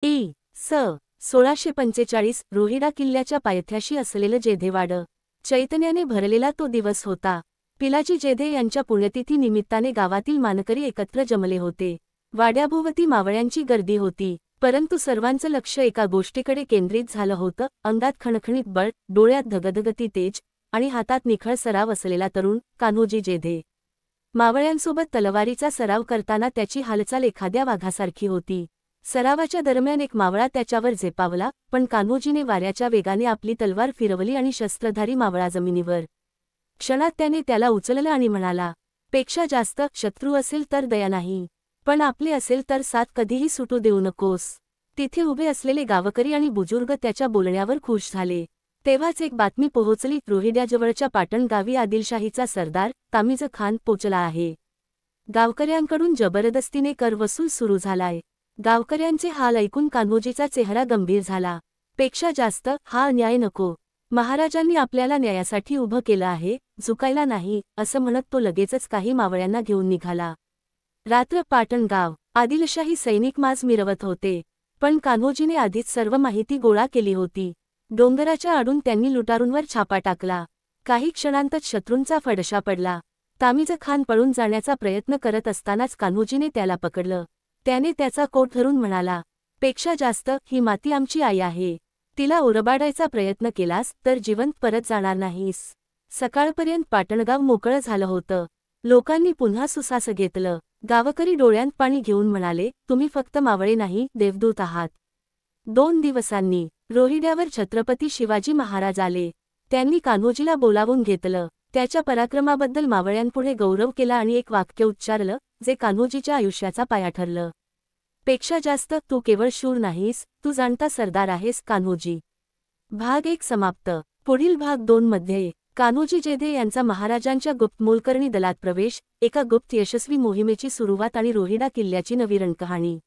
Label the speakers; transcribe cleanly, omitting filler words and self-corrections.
Speaker 1: इ. स. 1645 रोहिडा किल्ल्याच्या पायथ्याशी असलेलं जेधेवाड. चैतन्याने भरलेला तो दिवस होता. पिलाजी जेधे यांच्या पुण्यतिथी निमित्ताने गावातील मानकरी एकत्र जमले होते. वाड्याभोवती मावळ्यांची गर्दी होती, परंतु सर्वांचं लक्ष एका गोष्टीकडे केंद्रित झालं होतं. अंगात खणखणीत बळ, डोळ्यात धगधगती तेज आणि हातात निखळ सराव असलेला तरुण कान्होजी जेधे. मावळ्यांसोबत तलवारीचा सराव करताना त्याची हालचाल एखाद्या वाघासारखी होती. सरावाच्या दरम्यान एक मावळा त्याच्यावर झेपावला, पण कान्होजीने वाऱ्याच्या वेगाने आपली तलवार फिरवली आणि शस्त्रधारी मावळा जमिनीवर. क्षणात त्याने त्याला उचललं आणि म्हणाला, पेक्षा जास्त शत्रू असेल तर दया नाही, पण आपले असेल तर साथ कधीही सुटू देऊ नकोस. तिथे उभे असलेले गावकरी आणि बुजुर्ग त्याच्या बोलण्यावर खुश झाले. तेव्हाच एक बातमी पोहोचली, रोहिड्याजवळच्या पाटण गावी आदिलशाहीचा सरदार तामिज खान पोचला आहे. गावकऱ्यांकडून जबरदस्तीने कर वसूल सुरू झालाय. गावकऱ्यांचे हाल ऐकून कान्होजीचा चेहरा गंभीर झाला. पेक्षा जास्त हा अन्याय नको. महाराजांनी आपल्याला न्यायासाठी उभं केलं आहे, झुकायला नाही, असं म्हणत तो लगेचच काही मावळ्यांना घेऊन निघाला. रात्र पाटण गाव. आदिलशाही सैनिक माज मिरवत होते, पण कान्होजीने आधीच सर्व माहिती गोळा केली होती. डोंगराच्या आडून त्यांनी लुटारूंवर छापा टाकला. काही क्षणांतच शत्रूंचा फडशा पडला. तामिज खान पळून जाण्याचा प्रयत्न करत असतानाच कान्होजीने त्याला पकडलं. त्याने त्याचा कोट धरून म्हणाला, पेक्षा जास्त ही माती आमची आई आहे. तिला ओरबाडायचा प्रयत्न केलास तर जिवंत परत जाणार नाहीस. सकाळपर्यंत पाटणगाव मोकळं झालं होतं. लोकांनी पुन्हा सुसास घेतलं. गावकरी डोळ्यांत पाणी घेऊन म्हणाले, तुम्ही फक्त मावळे नाही, देवदूत आहात. 2 दिवसांनी रोहिड्यावर छत्रपती शिवाजी महाराज आले. त्यांनी कान्होजीला बोलावून घेतलं. त्याच्या पराक्रमाबद्दल मावळ्यांपुढे गौरव केला आणि एक वाक्य उच्चारलं, जे कान्होजीच्या आयुष्याचा पाया ठरलं. पेक्षा जास्त तू केवळ शूर नाहीस, तू जाणता सरदार आहेस कान्होजी. भाग 1 समाप्त. पुढील भाग 2 मध्ये कान्होजी जेधे यांचा महाराजांच्या गुप्त मोलकरणी दलात प्रवेश, एका गुप्त यशस्वी मोहिमेची सुरुवात आणि रोहिडा किल्ल्याची नवी रणकहाणी.